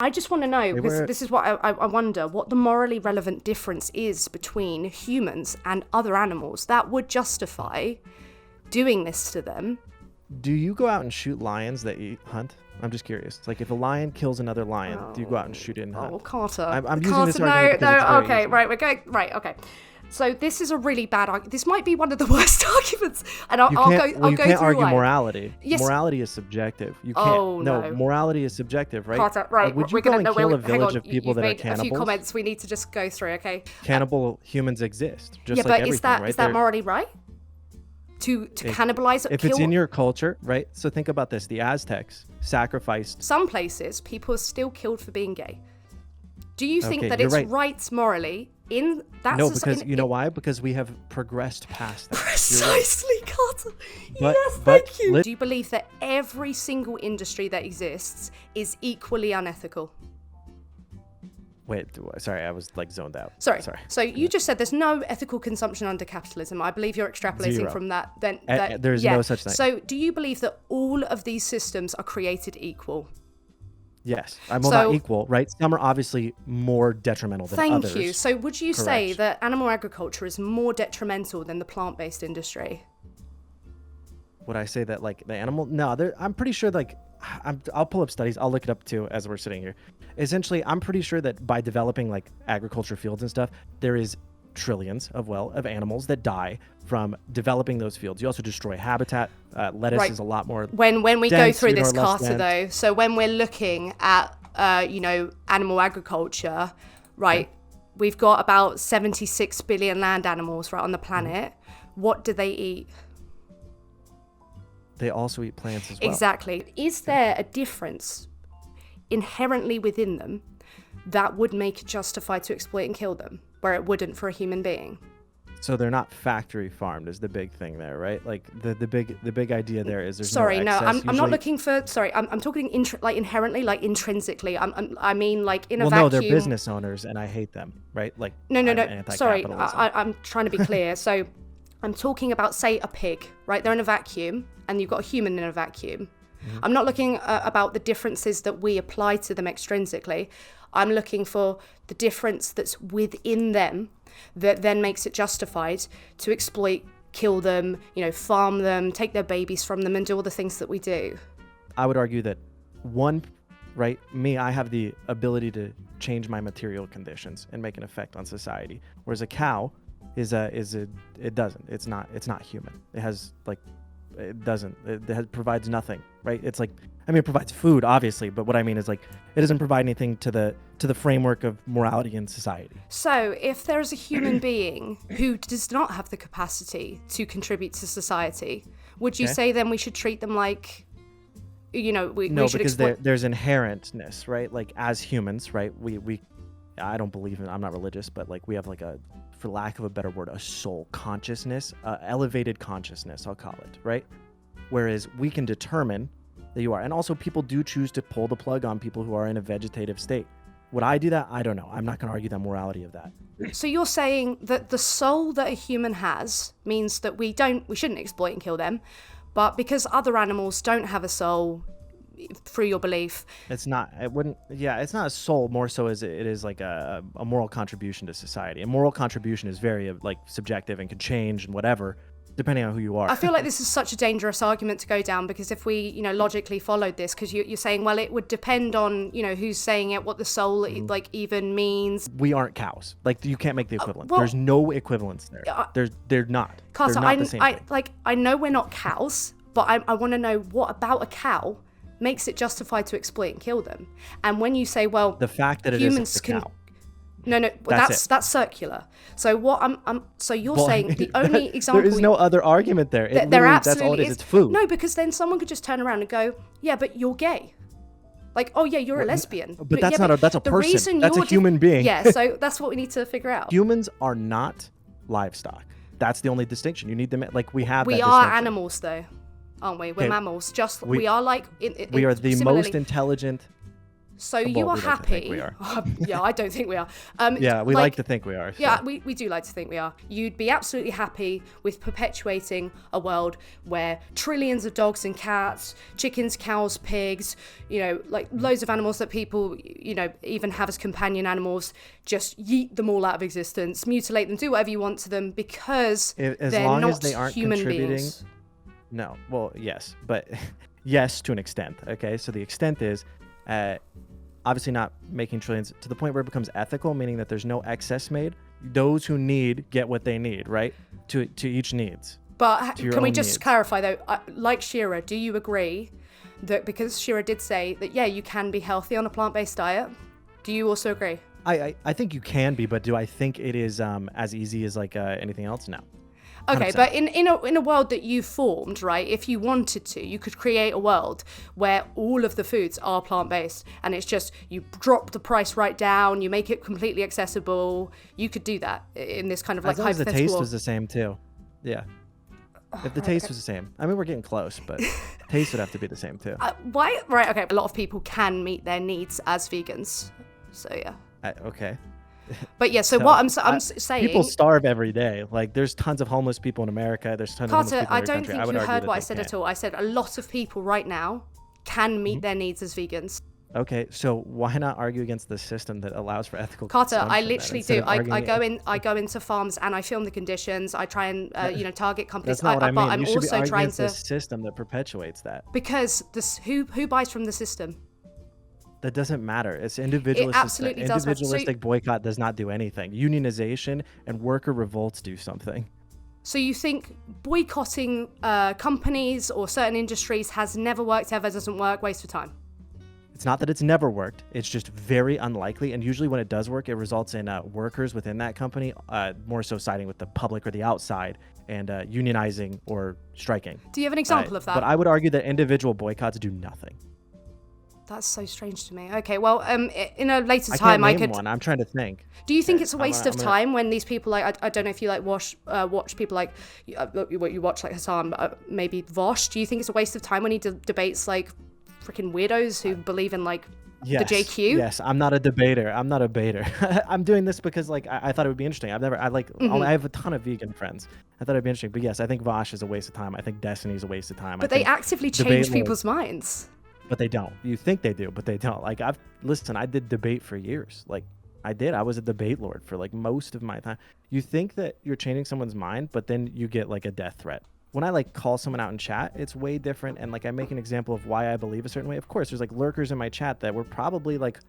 I just want to know, because this is what I wonder, what the morally relevant difference is between humans and other animals that would justify doing this to them. Do you go out and shoot lions that you hunt? I'm just curious. Like, if a lion kills another lion, do you go out and shoot it and hunt? Oh, Carter. I'm using Carter, this argument because it's very easy. Right, we're going, right, okay. So this is a really bad argument. This might be one of the worst arguments, and I'll go through. You can't argue why. morality. Yes. Morality is subjective. You can't. Oh, no. Morality is subjective, right? Carter, right. Would you go and kill a village of people that are You've made a few cannibals? comments we need to just go through, okay? Cannibal humans exist, just Yeah, like but everything, right? is that morally right? To cannibalize, if kill... it's in your culture, right? So think about this: the Aztecs sacrificed. Some places, people are still killed for being gay. Do you think that you're it's right morally in that? No, because you know why? Because we have progressed past that. Precisely, Carter. But- Yes, but thank you. let- Do you believe that every single industry that exists is equally unethical? Wait, sorry, I was like zoned out. Sorry. So you just said there's no ethical consumption under capitalism. I believe you're extrapolating Zero. from that. Then There's no such thing. So do you believe that all of these systems are created equal? Yes, not equal, right? Some are obviously more detrimental than others. Thank you. So would you say Correct. that animal agriculture is more detrimental than the plant-based industry? Would I say that like the animal? No, I'm pretty sure like I'll pull up studies. I'll look it up too as we're sitting here. Essentially, I'm pretty sure that by developing like agriculture fields and stuff, there is trillions of animals that die from developing those fields. You also destroy habitat. Lettuce is a lot more when we dense, go through this, less Carter, dense. though. So when we're looking at animal agriculture, right? We've got about 76 billion land animals right on the planet. What do they eat? They also eat plants as well. Exactly. Is there a difference inherently within them that would make it justified to exploit and kill them, where it wouldn't for a human being? So they're not factory farmed is the big thing there, right? Like the big idea there is there's sorry, no excess. I'm not looking for. Sorry, I'm talking inherently, like intrinsically. I mean, like in a well, vacuum. no, they're business owners, and I hate them, right? Like No. Sorry, anti-capitalism. I'm trying to be clear. So I'm talking about, say, a pig, right? They're in a vacuum, and you've got a human in a vacuum. Mm-hmm. I'm not looking about the differences that we apply to them extrinsically. I'm looking for the difference that's within them that then makes it justified to exploit, kill them, farm them, take their babies from them, and do all the things that we do. I would argue that I have the ability to change my material conditions and make an effect on society, whereas a cow it doesn't. It's not human. It has provides nothing, right? It's like, it provides food, obviously, but what I mean is like, it doesn't provide anything to the framework of morality in society. So if there is a human being who does not have the capacity to contribute to society, would you say then we should treat them like, we should because there's inherentness, right? Like as humans, right? I don't believe in, I'm not religious, but like we have like for lack of a better word, a soul consciousness, elevated consciousness, I'll call it, right? Whereas we can determine that you are. And also people do choose to pull the plug on people who are in a vegetative state. Would I do that? I don't know. I'm not going to argue the morality of that. So you're saying that the soul that a human has means that we shouldn't exploit and kill them, but because other animals don't have a soul, through your belief, it's not a soul, more so as it is like a moral contribution to society. A moral contribution is very like subjective and can change and whatever depending on who you are. I feel like this is such a dangerous argument to go down, because if we logically followed this, because you're saying, well, it would depend on who's saying it, what the soul like even means. We aren't cows. Like you can't make the equivalent. There's no equivalence there. They're not. Carter, they're not the same thing. I know we're not cows, but I want to know what about a cow makes it justified to exploit and kill them. And when you say, well, the fact that humans it isn't a cow. No, that's circular. So what so you're saying the only example there is no other argument there. There absolutely that's all it is. It's food. No, because then someone could just turn around and go, yeah, but you're gay. Like, oh yeah, you're a lesbian. But that's that's a person. That's a human being. Yeah, so that's what we need to figure out. Humans are not livestock. That's the only distinction. You need them like we have. We are animals though. Aren't we? We're mammals. We are like we are the most intelligent So Well, you are we like to think happy. we are. Yeah, I don't think we are. Yeah, we like to think we are. So. Yeah, we do like to think we are. You'd be absolutely happy with perpetuating a world where trillions of dogs and cats, chickens, cows, pigs, like loads of animals that people, even have as companion animals, just yeet them all out of existence, mutilate them, do whatever you want to them because As they're long not as they aren't human contributing. beings. No, well, yes, but yes, to an extent. Okay, so the extent is obviously not making trillions to the point where it becomes ethical, meaning that there's no excess made. Those who need get what they need, right? To each needs. But can we just needs. clarify though, like Shira, do you agree that because Shira did say that, yeah, you can be healthy on a plant-based diet, do you also agree? I think you can be, but do I think it is as easy as like anything else? No. Okay, 100%. but in a world that you formed, right, if you wanted to, you could create a world where all of the foods are plant-based and it's just you drop the price right down, you make it completely accessible. You could do that in this kind of like as long as the hypothetical. taste was the same too. Yeah. If the taste was the same. I mean, we're getting close, but taste would have to be the same too. Why? Right, okay. A lot of people can meet their needs as vegans. So, yeah. Okay. But yeah, so what I'm saying... People starve every day. Like, there's tons of homeless people in America. There's tons of homeless people in I every don't country. think I would you argue heard that what I they said can't. at all. I said a lot of people right now can meet their needs as vegans. Okay, so why not argue against the system that allows for ethical Carter, consumption I then, literally instead do. of I go into farms and I film the conditions. I try and target companies. That's not what I mean. But I'm You should be also arguing trying against the to system that perpetuates that. because who buys from the system? That doesn't matter. It's individualistic. It absolutely does matter. Individualistic boycott does not do anything. Unionization and worker revolts do something. So you think boycotting companies or certain industries has never worked, ever doesn't work, waste of time? It's not that it's never worked. It's just very unlikely. And usually when it does work, it results in workers within that company more so siding with the public or the outside and unionizing or striking. Do you have an example of that? But I would argue that individual boycotts do nothing. That's so strange to me. Okay, well, in a later I time, can't I name could. one. I'm trying to think. Do you think it's a waste of time when these people like I don't know if you like watch people like you watch like Hassan, maybe Vosh? Do you think it's a waste of time when he debates like freaking weirdos who believe in like the JQ? Yes, I'm not a debater. I'm not a baiter. I'm doing this because like I thought it would be interesting. I have a ton of vegan friends. I thought it'd be interesting. But yes, I think Vosh is a waste of time. I think Destiny is a waste of time. But they actively change people's minds. But they don't. You think they do, but they don't. Like I did debate for years. Like I was a debate lord for like most of my time. You think that you're changing someone's mind, but then you get like a death threat. When I like call someone out in chat, it's way different. And like I make an example of why I believe a certain way. Of course, there's like lurkers in my chat that were probably like,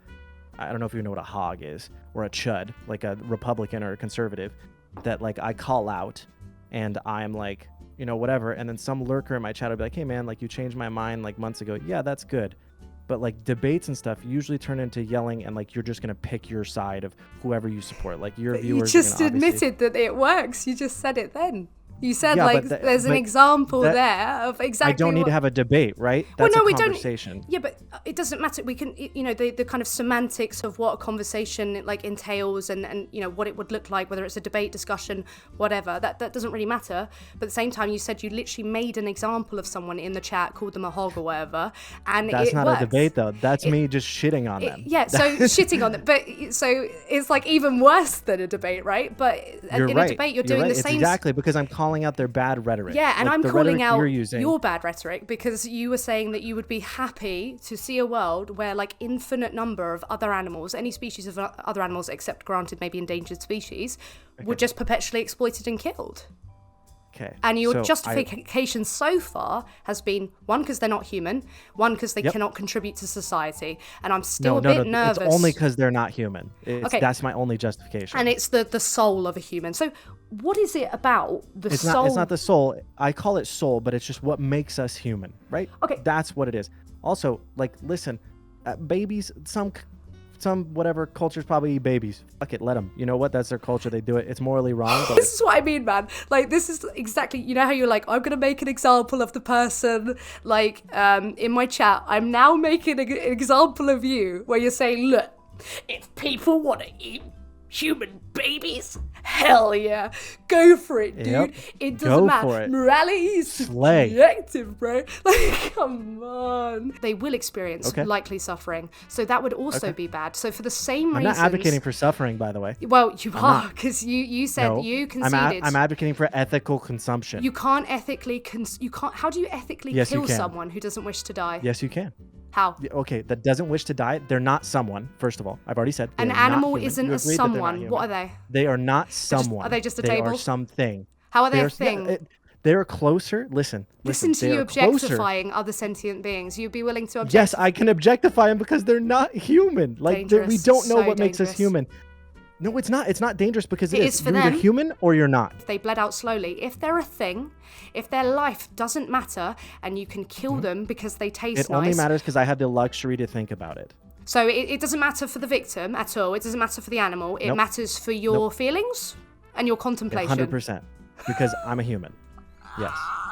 I don't know if you know what a hog is or a chud, like a Republican or a conservative that like I call out and I'm like, whatever. And then some lurker in my chat will be like, hey man, like you changed my mind like months ago. Yeah, that's good. But like debates and stuff usually turn into yelling and like you're just going to pick your side of whoever you support. Like your viewers. You just admitted that it works. You just said it then. You said there's an example there of exactly. I don't need to have a debate, right? That's a conversation. Yeah, but it doesn't matter. We can, the kind of semantics of what a conversation like entails and what it would look like, whether it's a debate, discussion, whatever. That doesn't really matter. But at the same time, you said you literally made an example of someone in the chat, called them a hog or whatever, and that's not works. A debate though. That's me just shitting on them. Yeah, so shitting on them. But so it's like even worse than a debate, right? But a debate, you're doing the same. Exactly, because I'm calling out their bad rhetoric. Yeah, and like I'm calling out using... your bad rhetoric because you were saying that you would be happy to see a world where like infinite number of other animals, any species of other animals except granted maybe endangered species, were just perpetually exploited and killed. Okay. And your justification so far has been, one, because they're not human, one, because they cannot contribute to society. And I'm still a bit nervous. It's only because they're not human. That's my only justification. And it's the soul of a human. So what is it about the soul? It's not the soul. I call it soul, but it's just what makes us human, right? Okay. That's what it is. Also, like, listen, babies, some whatever cultures probably eat babies. Fuck it, let them. You know what? That's their culture. They do it. It's morally wrong. But this is what I mean, man. Like, this is exactly, how you're like, I'm going to make an example of the person, like, in my chat. I'm now making an example of you where you're saying, look, if people want to eat human babies? Hell yeah. Go for it, dude. Yep. It doesn't Go matter. for it. Morality is Slay. subjective, bro. Like, come on. They will experience Okay. likely suffering. So that would also be bad. So for the same I'm reasons... not advocating for suffering, by the way. Well, you are, because you said No, you conceded. I'm advocating for ethical consumption. You can't ethically... you can't. How do you ethically Yes, you kill can. someone who doesn't wish to die? Yes, you can. How? Okay, that doesn't wish to die. They're not someone, first of all. I've already said. An animal isn't a someone. What are they? They are not someone. Are they just a They table? are something. How are they They a thing? they're closer. Listen Listen to they you are closer. objectifying other sentient beings. You'd be willing to object. Yes, I can objectify them because they're not human. Like we don't know So what makes us dangerous. human. No, it's not. It's not dangerous because It is for you're them. either human or you're not. If they bled out slowly, if they're a thing, if their life doesn't matter and you can kill them because they taste It nice. only matters because I had the luxury to think about it. So it doesn't matter for the victim at all. It doesn't matter for the animal. It Nope. matters for your feelings and your contemplation. 100%. Because I'm a human. Yes.